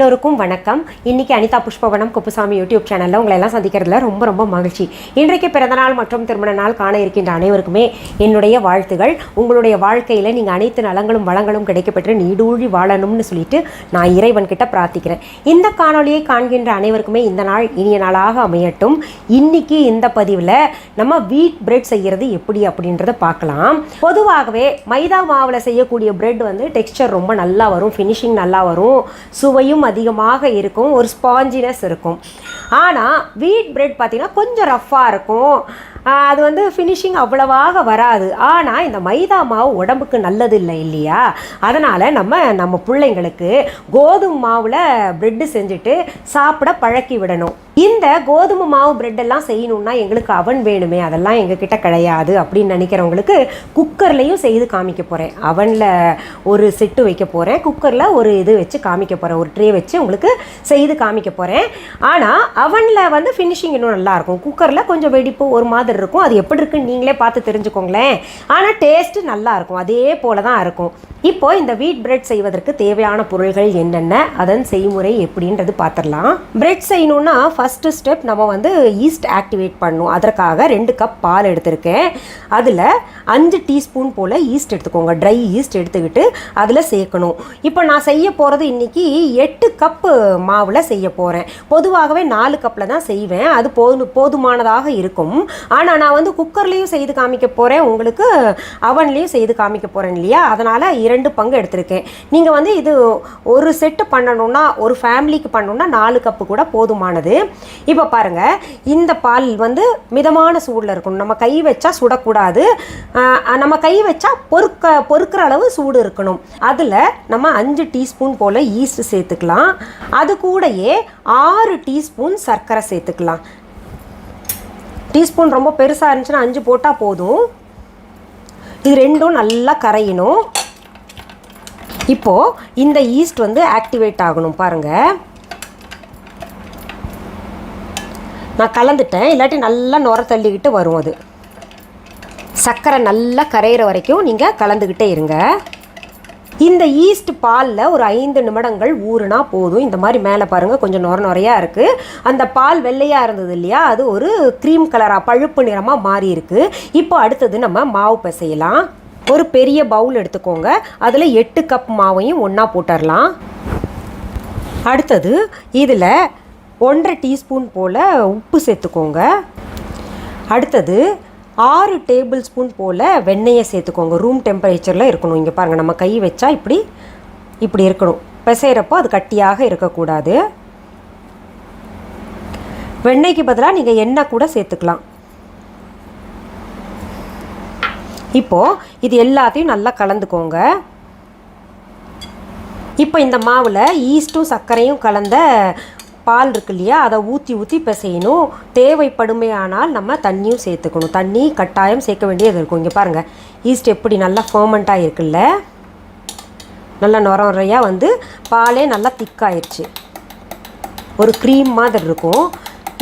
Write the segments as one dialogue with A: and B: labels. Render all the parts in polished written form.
A: எல்லோருக்கும் வணக்கம். இன்னைக்கு அனிதா pushpavanamkuppusamy யூடியூப் சேனலில் உங்களை எல்லாம் சந்திக்கிறதுல ரொம்ப ரொம்ப மகிழ்ச்சி. இன்றைக்கு பிறந்தநாள் மற்றும் திருமண நாள் காண இருக்கின்ற அனைவருக்குமே என்னுடைய வாழ்த்துகள். உங்களுடைய வாழ்க்கையில் நீங்கள் அனைத்து நலங்களும் வளங்களும் கிடைக்கப்பெற்று நீடூழி வாழணும்னு சொல்லிட்டு நான் இறைவன் கிட்ட பிரார்த்திக்கிறேன். இந்த காணொலியை காண்கின்ற அனைவருக்குமே இந்த நாள் இனிய நாளாக அமையட்டும். இன்னைக்கு இந்த பதிவில் நம்ம வீட் பிரெட் செய்கிறது எப்படி அப்படின்றத பார்க்கலாம். பொதுவாகவே மைதா மாவில் செய்யக்கூடிய பிரெட் வந்து டெக்ஸ்சர் ரொம்ப நல்லா வரும், ஃபினிஷிங் நல்லா வரும், சுவையும் அதிகமாக இருக்கும், ஒரு ஸ்பாஞ்சினஸ் இருக்கும். ஆனால் வீட் பிரெட் பார்த்திங்கன்னா கொஞ்சம் ரஃப்பாக இருக்கும், அது வந்து ஃபினிஷிங் அவ்வளவாக வராது. ஆனால் இந்த மைதா மாவு உடம்புக்கு நல்லது இல்லை இல்லையா? அதனால் நம்ம பிள்ளைங்களுக்கு கோதுமை மாவில் பிரெட்டு செஞ்சுட்டு சாப்பிட பழக்கி விடணும். இந்த கோதுமை மாவு பிரெட்டெல்லாம் செய்யணுன்னா எங்களுக்கு அவன் வேணுமே, அதெல்லாம் எங்ககிட்ட கிடையாது அப்படின்னு நினைக்கிறவங்களுக்கு குக்கர்லேயும் செய்து காமிக்க போகிறேன். அவனில் ஒரு செட்டு வைக்க போகிறேன், குக்கரில் ஒரு இது வச்சு காமிக்க போகிறேன், ஒரு ட்ரே வச்சு உங்களுக்கு செய்து காமிக்க போகிறேன். ஆனால் அவனில் வந்து ஃபினிஷிங் இன்னும் நல்லாயிருக்கும், குக்கரில் கொஞ்சம் வெடிப்பு ஒரு மாதிரி இருக்கும். அது எப்படி இருக்குன்னு நீங்களே பார்த்து தெரிஞ்சுக்கோங்களேன். ஆனால் டேஸ்ட்டு நல்லாயிருக்கும், அதே போல தான் இருக்கும். இப்போ இந்த வீட் பிரெட் செய்வதற்கு தேவையான பொருள்கள் என்னென்ன, அதன் செய்முறை எப்படின்றது பார்த்துடலாம். பிரெட் செய்யணுன்னா ஃபஸ்ட்டு ஸ்டெப் நம்ம வந்து ஈஸ்ட் ஆக்டிவேட் பண்ணணும். அதற்காக 2 கப் பால் எடுத்திருக்கேன். அதில் 5 டீஸ்பூன் போல் ஈஸ்ட் எடுத்துக்கோங்க, ட்ரை ஈஸ்ட் எடுத்துக்கிட்டு அதில் சேர்க்கணும். இப்போ நான் செய்ய போகிறது இன்றைக்கி 8 கப்பு மாவில் செய்ய போகிறேன். பொதுவாகவே 4 கப்பில் தான் செய்வேன், அது போதுமானதாக இருக்கும். ஆனால் நான் வந்து குக்கர்லேயும் செய்து காமிக்க போகிறேன், உங்களுக்கு அவன்லேயும் செய்து காமிக்க போகிறேன் இல்லையா? அதனால் 2 பங்கு எடுத்திருக்கேன். நீங்கள் வந்து இது ஒரு செட்டு பண்ணணுன்னா, ஒரு ஃபேமிலிக்கு பண்ணணுன்னா 4 கப்பு கூட போதுமானது. இப்போ பாருங்கள், இந்த பால் வந்து மிதமான சூடில் இருக்கணும். நம்ம கை வச்சா சுடக்கூடாது, நம்ம கை வச்சா பொறுக்கிற அளவு சூடு இருக்கணும். அதில் நம்ம 5 டீஸ்பூன் போல் ஈஸ்ட் சேர்த்துக்கலாம். அது கூடயே 6 டீஸ்பூன் சர்க்கரை சேர்த்துக்கலாம். டீஸ்பூன் ரொம்ப பெருசாக இருந்துச்சுன்னா 5 போட்டால் போதும். இது ரெண்டும் நல்லா கரையணும். இப்போது இந்த ஈஸ்ட் வந்து ஆக்டிவேட் ஆகணும். பாருங்கள், நான் கலந்துட்டேன், இல்லாட்டி நல்லா நுர தள்ளிக்கிட்டு வரும். அது சர்க்கரை நல்லா கரையிற வரைக்கும் நீங்கள் கலந்துக்கிட்டே இருங்க. இந்த ஈஸ்ட் பாலில் ஒரு 5 நிமிடங்கள் ஊறுனா போதும். இந்த மாதிரி மேலே பாருங்கள் கொஞ்சம் நுரையாக இருக்குது. அந்த பால் வெள்ளையாக இருந்தது இல்லையா, அது ஒரு க்ரீம் கலராக பழுப்பு நிறமாக மாறி இருக்குது. இப்போ அடுத்தது நம்ம மாவு பிசையலாம். ஒரு பெரிய பவுல் எடுத்துக்கோங்க, அதில் 8 கப் மாவையும் ஒன்றா போட்டுடலாம். அடுத்தது இதில் 1.5 டீஸ்பூன் போல் உப்பு சேர்த்துக்கோங்க. அடுத்தது 6 டேபிள் ஸ்பூன் போல் வெண்ணெயை சேர்த்துக்கோங்க. ரூம் டெம்பரேச்சரில் இருக்கணும். இங்கே பாருங்கள், நம்ம கை வச்சா இப்படி இருக்கணும். பிசைகிறப்போ அது கட்டியாக இருக்கக்கூடாது. வெண்ணெய்க்கு பதிலாக நீங்கள் எண்ணெய் கூட சேர்த்துக்கலாம். இப்போது இது எல்லாத்தையும் நல்லா கலந்துக்கோங்க. இப்போ இந்த மாவில் ஈஸ்ட்டும் சர்க்கரையும் கலந்த பால் இருக்கு இல்லையா, அதை ஊற்றி பிசையணும். தேவைப்படுமையானால் நம்ம தண்ணியும் சேர்த்துக்கணும். தண்ணி கட்டாயம் சேர்க்க வேண்டியது இருக்கும். இங்கே பாருங்கள், ஈஸ்ட் எப்படி நல்லா ஃபர்மெண்ட்டாக இருக்குல்ல, நல்லா நுரையாக வந்து பாலே நல்லா திக்காயிடுச்சு, ஒரு க்ரீம் மாதிரி இருக்கும்.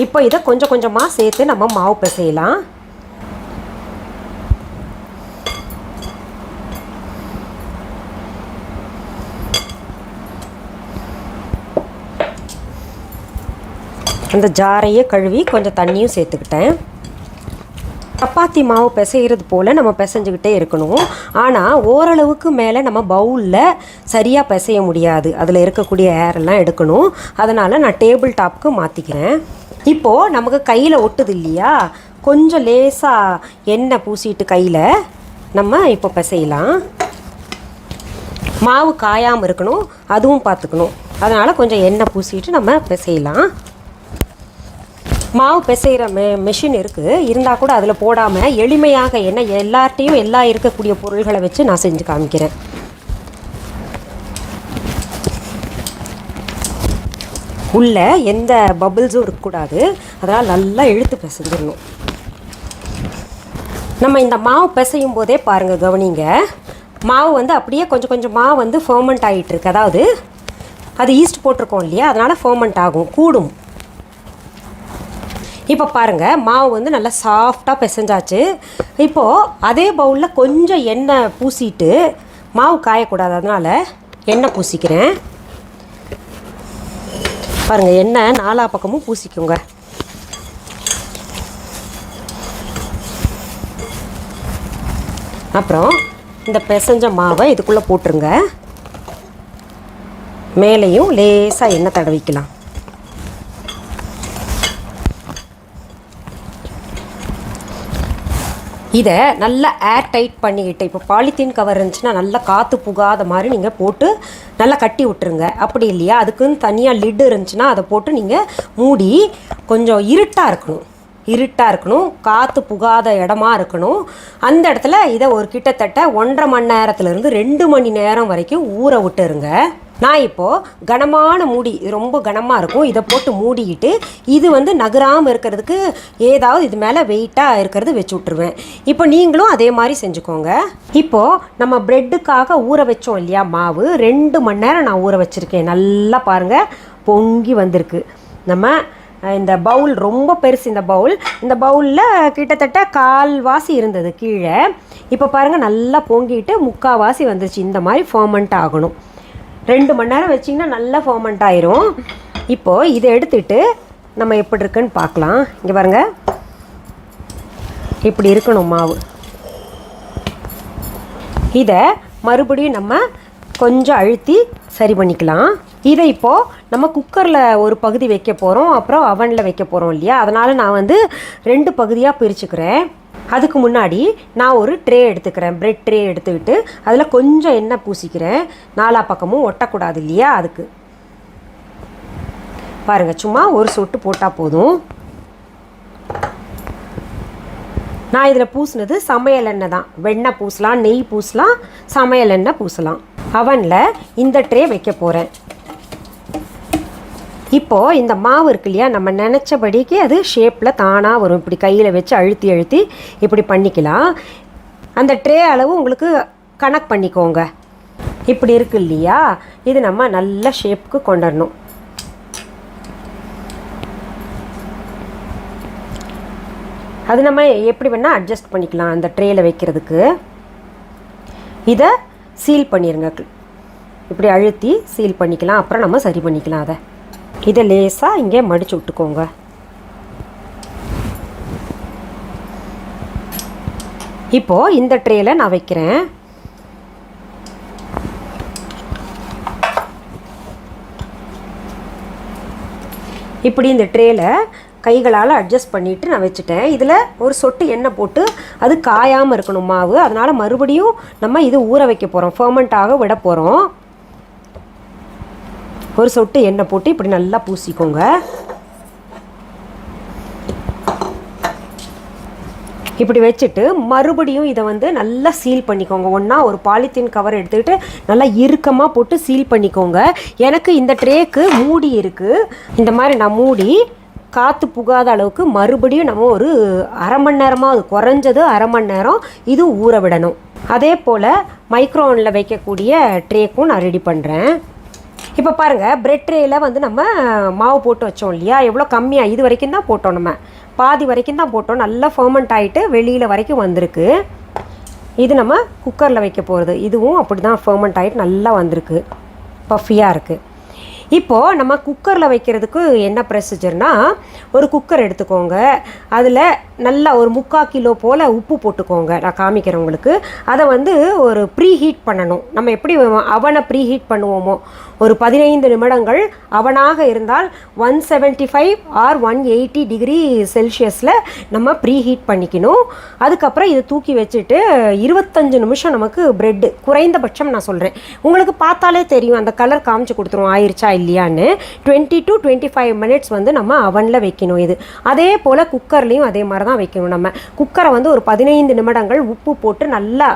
A: இப்போ இதை கொஞ்சம் கொஞ்சமாக சேர்த்து நம்ம மாவு பிசையலாம். அந்த ஜாரையே கழுவி கொஞ்சம் தண்ணியும் சேர்த்துக்கிட்டேன். சப்பாத்தி மாவு பிசைகிறது போல் நம்ம பிசைஞ்சுக்கிட்டே இருக்கணும். ஆனால் ஓரளவுக்கு மேலே நம்ம பவுலில் சரியாக பிசைய முடியாது, அதில் இருக்கக்கூடிய ஏரெல்லாம் எடுக்கணும். அதனால் நான் டேபிள் டாப்புக்கு மாற்றிக்கிறேன். இப்போது நமக்கு கையில் ஒட்டுது இல்லையா, கொஞ்சம் லேசாக எண்ணெய் பூசிட்டு கையில் நம்ம இப்போ பிசையலாம். மாவு காயாமல் இருக்கணும், அதுவும் பார்த்துக்கணும். அதனால் கொஞ்சம் எண்ணெய் பூசிட்டு நம்ம பிசையலாம். மாவு பிசைகிற மெஷின் இருக்குது, இருந்தால் கூட அதில் போடாமல் எளிமையாக எல்லார்ட்டையும் இருக்கக்கூடிய பொருள்களை வச்சு நான் செஞ்சு காமிக்கிறேன். உள்ளே எந்த பபிள்ஸும் இருக்கக்கூடாது, அதனால் நல்லா இழுத்து பிசைஞ்சிடணும். நம்ம இந்த மாவு பிசையும் போதே பாருங்கள், கவனிங்க, மாவு வந்து அப்படியே கொஞ்சம் கொஞ்சமாக வந்து ஃபர்மெண்ட் ஆகிட்டுருக்கு. அதாவது அது ஈஸ்ட் போட்டிருக்கோம் இல்லையா, அதனால் ஃபர்மெண்ட் ஆகும், கூடும். இப்போ பாருங்கள், மாவு வந்து நல்லா சாஃப்டாக பிசைஞ்சாச்சு. இப்போது அதே பவுலில் கொஞ்சம் எண்ணெய் பூசிட்டு, மாவு காயக்கூடாது அதனால் எண்ணெய் பூசிக்கிறேன். பாருங்கள், எண்ணெய் 4 பக்கமும் பூசிக்கோங்க. அப்புறம் இந்த பிசைஞ்ச மாவை இதுக்குள்ளே போட்டுருங்க. மேலேயும் லேசாக எண்ணெய் தடவிக்கலாம். இதை நல்லா ஏர் டைட் பண்ணிக்கிட்டு, இப்போ பாலித்தீன் கவர் இருந்துச்சுன்னா நல்லா காற்று புகாத மாதிரி நீங்கள் போட்டு நல்லா கட்டி விட்டுருங்க. அப்படி இல்லையா, அதுக்குன்னு தனியாக லிட்டு இருந்துச்சுன்னா அதை போட்டு நீங்கள் மூடி கொஞ்சம் இருட்டாக இருக்கணும், காற்று புகாத இடமா இருக்கணும். அந்த இடத்துல இதை ஒரு கிட்டத்தட்ட 1.5 மணி நேரத்துலேருந்து 2 மணி நேரம் வரைக்கும் ஊற விட்டுருங்க. நான் இப்போது கனமான மூடி, ரொம்ப கனமாக இருக்கும், இதை போட்டு மூடிக்கிட்டு இது நகராமல் இருக்கிறதுக்கு ஏதாவது இது மேலே வெயிட்டாக இருக்கிறது வச்சு விட்ருவேன். இப்போ நீங்களும் அதே மாதிரி செஞ்சுக்கோங்க. இப்போது நம்ம ப்ரெட்டுக்காக ஊற வச்சோம் இல்லையா மாவு, 2 மணி நேரம் நான் ஊற வச்சுருக்கேன். நல்லா பாருங்கள், பொங்கி வந்திருக்கு. நம்ம இந்த பவுல் ரொம்ப பெருசு, இந்த பவுலில் கிட்டத்தட்ட 1/4 இருந்தது கீழே. இப்போ பாருங்கள், நல்லா பொங்கிட்டு 3/4 வந்துருச்சு. இந்த மாதிரி ஃபர்மெண்ட் ஆகணும். 2 மணி நேரம் வச்சிங்கன்னா நல்லா ஃபர்மெண்ட் ஆயிரும். இப்போது இதை எடுத்துகிட்டு நம்ம எப்படி இருக்குன்னு பார்க்கலாம். இங்கே பாருங்கள், இப்படி இருக்கணும் மாவு. இதை மறுபடியும் நம்ம கொஞ்சம் அழுத்தி சரி பண்ணிக்கலாம். இதை இப்போது நம்ம குக்கரில் ஒரு பகுதி வைக்க போகிறோம், அப்புறம் அவனில் வைக்க போகிறோம் இல்லையா, அதனால் நான் 2 பகுதியாக பிரிச்சுக்கிறேன். அதுக்கு முன்னாடி நான் ஒரு ட்ரே எடுத்துக்கிறேன், பிரெட் ட்ரே எடுத்துக்கிட்டு அதில் கொஞ்சம் எண்ணெய் பூசிக்கிறேன். 4 பக்கமும் ஒட்டக்கூடாது இல்லையா, அதுக்கு பாருங்கள், சும்மா ஒரு சொட்டு போட்டால் போதும். நான் இதில் பூசினது சமையல் எண்ணெய் தான். வெண்ணெய் பூசலாம், நெய் பூசலாம், சமையல் எண்ணெய் பூசலாம். அவனில் இந்த ட்ரே வைக்க போகிறேன். இப்போது இந்த மாவு இருக்கு இல்லையா, நம்ம நினச்சபடிக்கு அது ஷேப்பில் தானாக வரும். இப்படி கையில் வச்சு அழுத்தி இப்படி பண்ணிக்கலாம். அந்த ட்ரே அளவு உங்களுக்கு கனெக்ட் பண்ணிக்கோங்க. இப்படி இருக்கு இல்லையா, இது நம்ம நல்ல ஷேப்புக்கு கொண்டுடணும். அது நம்ம எப்படி வேணால் அட்ஜஸ்ட் பண்ணிக்கலாம் அந்த ட்ரேயில் வைக்கிறதுக்கு. இதை சீல் பண்ணிடுங்க, இப்படி அழுத்தி சீல் பண்ணிக்கலாம். அப்புறம் நம்ம சரி பண்ணிக்கலாம். இதை லேசாக இங்கே மடித்து விட்டுக்கோங்க. இப்போது இந்த ட்ரேயில் நான் வைக்கிறேன். இப்படி இந்த ட்ரேயில் கைகளால் அட்ஜஸ்ட் பண்ணிவிட்டு நான் வச்சுட்டேன். இதில் ஒரு சொட்டு எண்ணெய் போட்டு அது காயாமல் இருக்கணும் மாவு. அதனால் மறுபடியும் நம்ம இது ஊற வைக்க போகிறோம், ஃபர்மெண்ட் ஆக விட போகிறோம். ஒரு சொட்டு எண்ணெய் போட்டு இப்படி நல்லா பூசிக்கோங்க. இப்படி வச்சுட்டு மறுபடியும் இதை நல்லா சீல் பண்ணிக்கோங்க. ஒன்றா ஒரு பாலித்தீன் கவர் எடுத்துக்கிட்டு நல்லா இறுக்கமாக போட்டு சீல் பண்ணிக்கோங்க. எனக்கு இந்த ட்ரேக்கு மூடி இருக்குது. இந்த மாதிரி நான் மூடி காற்று புகாத அளவுக்கு மறுபடியும் நம்ம ஒரு 1/2 மணி நேரமாக, அது குறைஞ்சது 1/2 மணி நேரம் இது ஊற விடணும். அதே போல் மைக்ரோவனில் வைக்கக்கூடிய ட்ரேக்கும் நான் ரெடி பண்ணுறேன். இப்போ பாருங்கள், பிரெட் ட்ரேயில் நம்ம மாவு போட்டு வச்சோம் இல்லையா, எவ்வளோ கம்மியாக, இது வரைக்கும் தான் போட்டோம், நம்ம பாதி வரைக்கும் தான் போட்டோம். நல்லா ஃபர்மெண்ட் ஆகிட்டு வெளியில் வரைக்கும் வந்திருக்கு. இது நம்ம குக்கரில் வைக்க போகிறது. இதுவும் அப்படி தான் ஃபர்மெண்ட் ஆகிட்டு நல்லா வந்திருக்கு, பஃபியாக இருக்குது. இப்போது நம்ம குக்கரில் வைக்கிறதுக்கு என்ன ப்ரொசீஜர்னால், ஒரு குக்கர் எடுத்துக்கோங்க. அதில் நல்லா ஒரு 3/4 கிலோ போல் உப்பு போட்டுக்கோங்க. நான் காமிக்கிறேன் உங்களுக்கு. அதை ஒரு ப்ரீ ஹீட் பண்ணணும். நம்ம எப்படி அவனை ப்ரீ ஹீட் பண்ணுவோமோ, ஒரு 15 நிமிடங்கள் அவனாக இருந்தால் 175 ஆர் 180 டிகிரி செல்சியஸில் நம்ம ப்ரீ ஹீட் பண்ணிக்கணும். அதுக்கப்புறம் இதை தூக்கி வச்சுட்டு 25 நிமிஷம் நமக்கு ப்ரெட்டு, குறைந்தபட்சம் நான் சொல்கிறேன், உங்களுக்கு பார்த்தாலே தெரியும், அந்த கலர் காமிச்சு கொடுத்துரும் ஆயிடுச்சா இல்லையான்னு. 20 to 25 மினிட்ஸ் நம்ம அவனில் வைக்கணும். இது அதே போல் குக்கர்லேயும் அதே மாதிரி தான் வைக்கணும். நம்ம குக்கரை ஒரு 15 நிமிடங்கள் உப்பு போட்டு நல்லா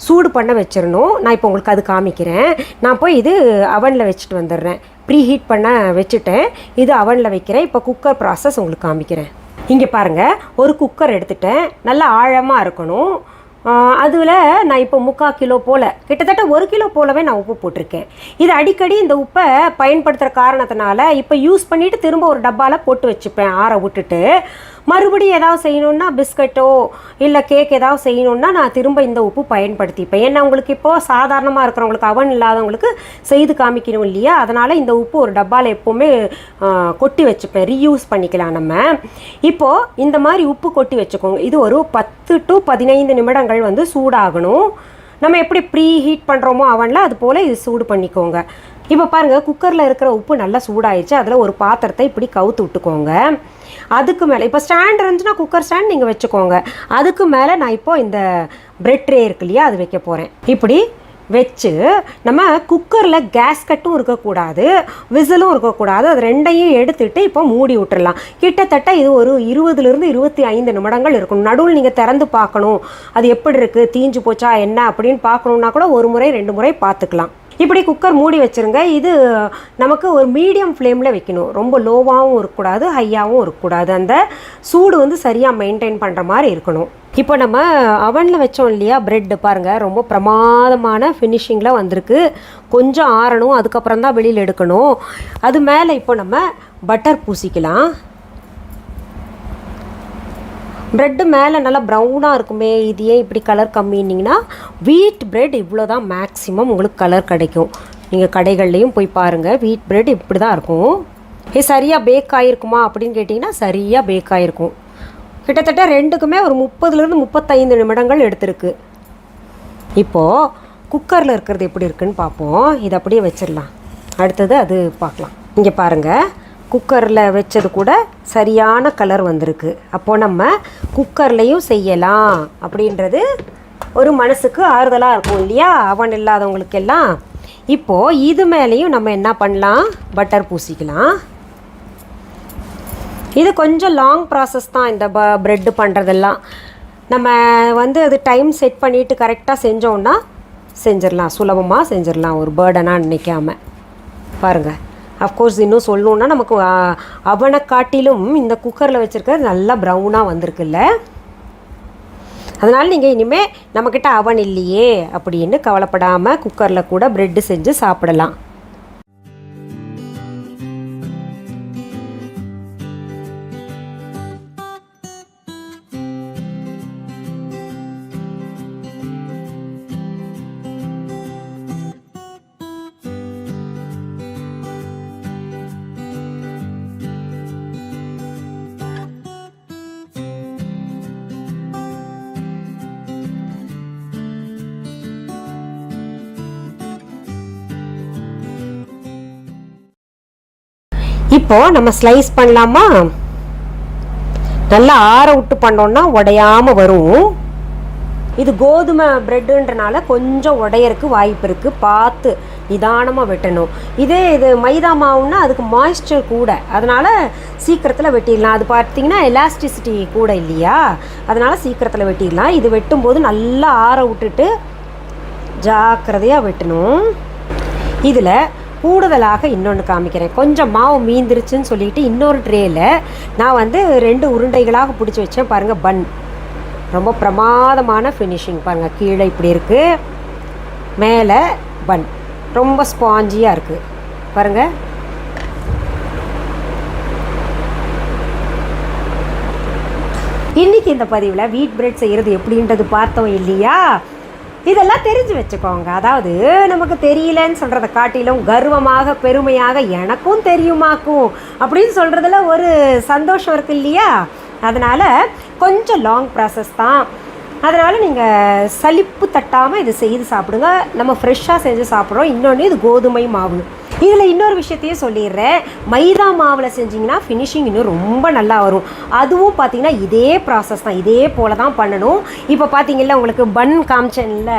A: சூடு பண்ண வச்சிடணும். நான் இப்போ உங்களுக்கு அது காமிக்கிறேன். நான் போய் இது அவனில் வச்சுட்டு வந்துடுறேன். ப்ரீ ஹீட் பண்ண வச்சுட்டேன், இது அவனில் வைக்கிறேன். இப்போ குக்கர் ப்ராசஸ் உங்களுக்கு காமிக்கிறேன். இங்கே பாருங்கள், ஒரு குக்கர் எடுத்துட்டேன், நல்லா ஆழமாக இருக்கணும். அதில் நான் இப்போ 3/4 கிலோ போல், கிட்டத்தட்ட 1 கிலோ போலவே நான் உப்பு போட்டிருக்கேன். இது அடிக்கடி இந்த உப்பை பயன்படுத்துகிற காரணத்தினால இப்போ யூஸ் பண்ணிவிட்டு திரும்ப ஒரு டப்பாவில் போட்டு வச்சுப்பேன், ஆற விட்டுட்டு. மறுபடியும் ஏதாவது செய்யணுன்னா பிஸ்கட்டோ இல்லை கேக் ஏதாவது செய்யணுன்னா நான் திரும்ப இந்த உப்பு பயன்படுத்திப்பேன். ஏன்னா உங்களுக்கு இப்போது சாதாரணமாக இருக்கிறவங்களுக்கு, அவன் இல்லாதவங்களுக்கு செய்து காமிக்கணும் இல்லையா, அதனால் இந்த உப்பு ஒரு டப்பாவில் எப்போவுமே கொட்டி வச்சுப்பேன், ரீயூஸ் பண்ணிக்கலாம் நம்ம. இப்போது இந்த மாதிரி உப்பு கொட்டி வச்சுக்கோங்க. இது ஒரு 10 to 15 நிமிடங்கள் வந்து சூடாகணும். நம்ம எப்படி ப்ரீ ஹீட் பண்ணுறோமோ அவனில் அது போல் இது சூடு பண்ணிக்கோங்க. இப்போ பாருங்கள், குக்கரில் இருக்கிற உப்பு நல்லா சூடாயிடுச்சு. அதில் ஒரு பாத்திரத்தை இப்படி கவுத்து விட்டுக்கோங்க. அதுக்கு மேலே இப்போ ஸ்டாண்ட் இருந்துச்சுன்னா குக்கர் ஸ்டாண்ட் நீங்கள் வச்சுக்கோங்க. அதுக்கு மேலே நான் இப்போது இந்த பிரெட் ட்ரே இருக்கு இல்லையா, அது வைக்க போகிறேன். இப்படி வச்சு நம்ம குக்கரில் கேஸ் கட்டும் இருக்கக்கூடாது, விசிலும் இருக்கக்கூடாது. அது ரெண்டையும் எடுத்துகிட்டு இப்போ மூடி விட்டுடலாம். கிட்டத்தட்ட இது ஒரு 20லிருந்து 25 நிமிடங்கள் இருக்கணும். நடுவில் நீங்கள் திறந்து பார்க்கணும், அது எப்படி இருக்குது, தீஞ்சு போச்சா என்ன அப்படின்னு பார்க்கணுன்னா கூட 1 முறை 2 முறை பார்த்துக்கலாம். இப்படி குக்கர் மூடி வச்சுருங்க. இது நமக்கு ஒரு மீடியம் ஃப்ளேமில் வைக்கணும். ரொம்ப லோவாகவும் இருக்கக்கூடாது, ஹையாகவும் இருக்கக்கூடாது. அந்த சூடு வந்து சரியாக மெயின்டைன் பண்ணுற மாதிரி இருக்கணும். இப்போ நம்ம அவனில் வச்சோம் இல்லையா ப்ரெட்டு, பாருங்கள் ரொம்ப பிரமாதமான ஃபினிஷிங்கில் வந்திருக்கு. கொஞ்சம் ஆறணும், அதுக்கப்புறம் தான் வெளியில் எடுக்கணும். அது மேலே இப்போ நம்ம பட்டர் பூசிக்கலாம். ப்ரெட்டு மேலே நல்லா ப்ரௌனாக இருக்குமே, இது ஏன் இப்படி கலர் கம்மின்னிங்கன்னா, வீட் ப்ரெட் இவ்வளோ தான் மேக்ஸிமம் உங்களுக்கு கலர் கிடைக்கும். நீங்கள் கடைகள்லேயும் போய் பாருங்கள், வீட் ப்ரெட் இப்படி தான் இருக்கும். இது சரியாக பேக் ஆகிருக்குமா அப்படின்னு கேட்டிங்கன்னா சரியாக பேக் ஆகிருக்கும். கிட்டத்தட்ட ரெண்டுக்குமே ஒரு 30லிருந்து 35 நிமிடங்கள் எடுத்திருக்கு. இப்போது குக்கரில் இருக்கிறது எப்படி இருக்குதுன்னு பார்ப்போம். இதை அப்படியே வச்சிடலாம், அடுத்தது அது பார்க்கலாம். இங்கே பாருங்கள், குக்கரில் வச்சது கூட சரியான கலர் வந்திருக்கு. அப்போது நம்ம குக்கர்லேயும் செய்யலாம் அப்படின்றது ஒரு மனசுக்கு ஆறுதலாக இருக்கும் இல்லையா, அவன் இல்லாதவங்களுக்கெல்லாம். இப்போது இது மேலேயும் நம்ம என்ன பண்ணலாம், பட்டர் பூசிக்கலாம். இது கொஞ்சம் லாங் ப்ராசஸ் தான் இந்த ப்ரெட்டு பண்ணுறதெல்லாம். நம்ம வந்து அது டைம் செட் பண்ணிவிட்டு கரெக்டாக செஞ்சோன்னா செஞ்சிடலாம், சுலபமாக செஞ்சிடலாம், ஒரு பேர்டனாக நினைக்காமல். பாருங்கள், அஃப்கோர்ஸ் இன்னும் சொல்லணுன்னா நமக்கு அவனை காட்டிலும் இந்த குக்கரில் வச்சுருக்கிறது நல்லா ப்ரௌனாக வந்திருக்குல்ல. அதனால் நீங்கள் இனிமேல் நம்மக்கிட்ட அவன் இல்லையே அப்படின்னு கவலைப்படாமல் குக்கரில் கூட ப்ரெட்டு செஞ்சு சாப்பிடலாம். இப்போ நம்ம ஸ்லைஸ் பண்ணலாமா. நல்லா ஆற விட்டு பண்ணோன்னா உடையாமல் வரும். இது கோதுமை ப்ரெட்டுன்றனால கொஞ்சம் உடையறக்கு வாய்ப்பு இருக்குது, பார்த்து நிதானமாக வெட்டணும். இது மைதா மாவுன்னா அதுக்கு மாய்ஸ்சர் கூட, அதனால் சீக்கிரத்தில் வெட்டிடலாம். அது பார்த்திங்கன்னா எலாஸ்டிசிட்டி கூட இல்லையா, அதனால் சீக்கிரத்தில் வெட்டிடலாம். இது வெட்டும்போது நல்லா ஆற விட்டுட்டு ஜாக்கிரதையாக வெட்டணும். இதில் கூடுதலாக இன்னொன்று காமிக்கிறேன். கொஞ்சம் மாவு மீந்துருச்சுன்னு சொல்லிட்டு இன்னொரு ட்ரேயில் நான் வந்து 2 உருண்டைகளாக பிடிச்சி வச்சேன். பாருங்கள், பன் ரொம்ப பிரமாதமான ஃபினிஷிங். பாருங்கள், கீழே இப்படி இருக்குது, மேலே பன் ரொம்ப ஸ்பாஞ்சியாக இருக்குது. பாருங்கள், இன்றைக்கி இந்த பதிவில் வீட் பிரெட் செய்கிறது எப்படின்றது பார்த்தோம் இல்லையா. இதெல்லாம் தெரிஞ்சு வச்சுக்கோங்க. அதாவது நமக்கு தெரியலன்னு சொல்கிறத காட்டிலும் கர்வமாக பெருமையாக எனக்கும் தெரியுமாக்கும் அப்படின்னு சொல்கிறதுல ஒரு சந்தோஷம் இருக்குது இல்லையா. அதனால் கொஞ்சம் லாங் ப்ராசஸ் தான். அதனால் நீங்கள் சலிப்பு தட்டாமல் இது செய்து சாப்பிடுங்க. நம்ம ஃப்ரெஷ்ஷாக செஞ்சு சாப்பிட்றோம். இன்னொன்று இது கோதுமை மாவு. இதில் இன்னொரு விஷயத்தையும் சொல்லிடுறேன், மைதா மாவில் செஞ்சிங்கன்னா ஃபினிஷிங் இன்னும் ரொம்ப நல்லா வரும். அதுவும் பார்த்திங்கன்னா இதே ப்ராசஸ் தான், இதே போல் தான் பண்ணணும். இப்போ பார்த்தீங்கல்ல, உங்களுக்கு பன் காமிச்சேன்ல,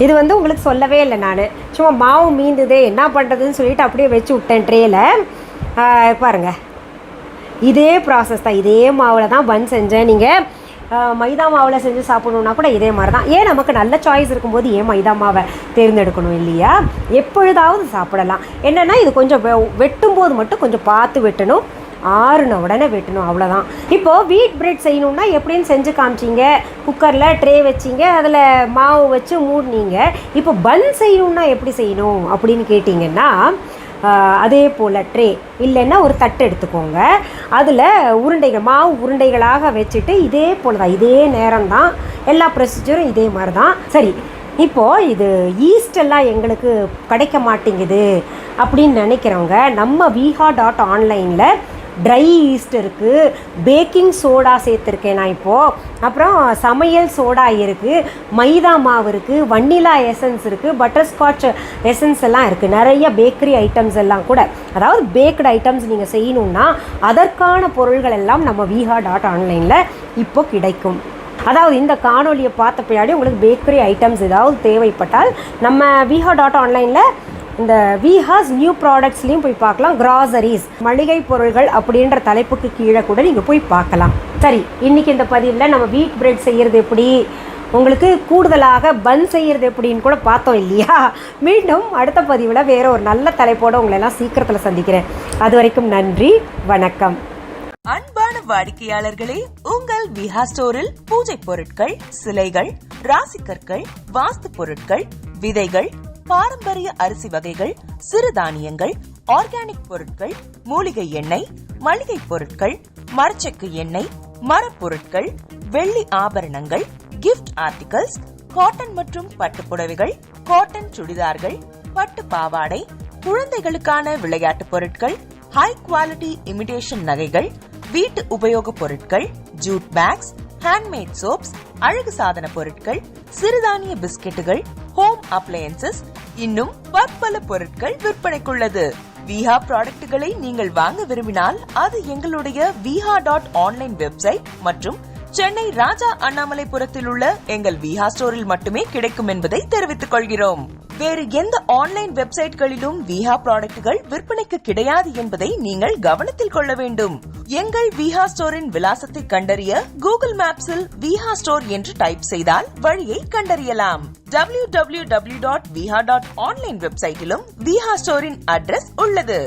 A: இது வந்து உங்களுக்கு சொல்லவே இல்லை நான், சும்மா மாவு மீந்துதே என்ன பண்ணுறதுன்னு சொல்லிட்டு அப்படியே வச்சு விட்டேன் ட்ரேயில். பாருங்கள், இதே ப்ராசஸ் தான், இதே மாவில் தான் பன் செஞ்சேன். நீங்கள் மைதா மாவில் செஞ்சு சாப்பிடணுன்னா கூட இதே மாதிரி தான். ஏன் நமக்கு நல்ல சாய்ஸ் இருக்கும்போது ஏன் மைதா மாவை தேர்ந்தெடுக்கணும் இல்லையா. எப்பொழுதாவது சாப்பிடலாம். என்னென்னா இது கொஞ்சம் வெட்டும்போது மட்டும் கொஞ்சம் பார்த்து வெட்டணும், ஆறுன உடனே வெட்டணும், அவ்வளோதான். இப்போது வீட் பிரெட் செய்யணுன்னா எப்படின்னு செஞ்சு காமிச்சிங்க. குக்கரில் ட்ரே வச்சிங்க, அதில் மாவு வச்சு மூடினீங்க. இப்போ பன் செய்யணுன்னா எப்படி செய்யணும் அப்படின்னு கேட்டிங்கன்னா, அதே போல் ட்ரே இல்லைன்னா ஒரு தட்டு எடுத்துக்கோங்க. அதில் உருண்டைகள் மாவு உருண்டைகளாக வச்சுட்டு இதே போல் தான், இதே நேரம் தான், எல்லா ப்ரொசீஜரும் இதே மாதிரி தான். சரி, இப்போது இது ஈஸ்டெல்லாம் எங்களுக்கு கிடைக்க மாட்டேங்குது அப்படின்னு நினைக்கிறவங்க நம்ம viha.online ட்ரை ஈஸ்ட் இருக்குது, பேக்கிங் சோடா சேர்த்துருக்கேன் நான் இப்போது, அப்புறம் சமையல் சோடா இருக்குது, மைதா மாவு இருக்குது, வனிலா எசன்ஸ் இருக்குது, பட்டர்ஸ்காட்ச் எசன்ஸ் எல்லாம் இருக்குது, நிறைய பேக்கரி ஐட்டம்ஸ் எல்லாம் கூட, அதாவது பேக்டு ஐட்டம்ஸ் நீங்கள் செய்யணுன்னா அதற்கான பொருள்கள் எல்லாம் நம்ம viha.online இப்போ கிடைக்கும். அதாவது இந்த காணொலியை பார்த்த பின்னாடி உங்களுக்கு பேக்கரி ஐட்டம்ஸ் ஏதாவது தேவைப்பட்டால் நம்ம viha.online இந்த விஹாஸ் நியூ ப்ராடக்ட்ஸ்லேயும் போய் பார்க்கலாம். கிராசரிஸ், மளிகை பொருள்கள் அப்படின்ற தலைப்புக்கு கீழே கூட நீங்கள் போய் பார்க்கலாம். சரி, இன்றைக்கி இந்த பதிவில் நம்ம வீட் பிரெட் செய்கிறது எப்படி, உங்களுக்கு கூடுதலாக பன் செய்கிறது எப்படின்னு கூட பார்த்தோம் இல்லையா? மீண்டும் அடுத்த பதிவில் வேறு ஒரு நல்ல தலைப்போடு உங்களெல்லாம் சீக்கிரத்தில் சந்திக்கிறேன். அது வரைக்கும் நன்றி, வணக்கம்.
B: அன்பான வாடிக்கையாளர்களே, உங்கள் விஹா ஸ்டோரில் பூஜை பொருட்கள், சிலைகள், ராசிக்கற்கள், வாஸ்து பொருட்கள், விதைகள், பாரம்பரிய அரிசி வகைகள், சிறுதானியங்கள், ஆர்கானிக் பொருட்கள், மூலிகை எண்ணெய், மளிகை பொருட்கள், மரச்செக்கு எண்ணெய், மரப்பொருட்கள், வெள்ளி ஆபரணங்கள், கிஃப்ட் ஆர்டிகல்ஸ், காட்டன் மற்றும் பட்டு புடவைகள், காட்டன் சுடிதார்கள், பட்டு பாவாடை, குழந்தைகளுக்கான விளையாட்டு பொருட்கள், ஹை குவாலிட்டி இமிடேஷன் நகைகள், வீட்டு உபயோக பொருட்கள், ஜூட் பேக்ஸ், ஹேண்ட்மேட் சோப்ஸ், அழகு சாதன பொருட்கள், சிறுதானிய பிஸ்கெட்டுகள், ஹோம் அப்ளையன்சஸ், இன்னும் பற்பல பொருட்கள் விற்பனைக்குள்ளது. விஹா ப்ராடக்ட்களை நீங்கள் வாங்க விரும்பினால் அது எங்களுடைய viha.online வெப்சைட் மற்றும் சென்னை ராஜா அண்ணாமலைபுரத்தில் உள்ள எங்கள் விஹா ஸ்டோரில் மட்டுமே கிடைக்கும் என்பதை தெரிவித்துக் கொள்கிறோம். வேறு எந்த ஆன்லைன் வெப்சைட்களிலும் விஹா ப்ராடக்ட்கள் விற்பனைக்கு கிடையாது என்பதை நீங்கள் கவனத்தில் கொள்ள வேண்டும். எங்கள் விஹா ஸ்டோரின் விலாசத்தை கண்டறிய கூகுள் மேப்ஸில் விஹா ஸ்டோர் என்று டைப் செய்தால் வழியை கண்டறியலாம். www.viha.online வெப்சைட்டிலும் விஹா ஸ்டோரின் அட்ரஸ் உள்ளது.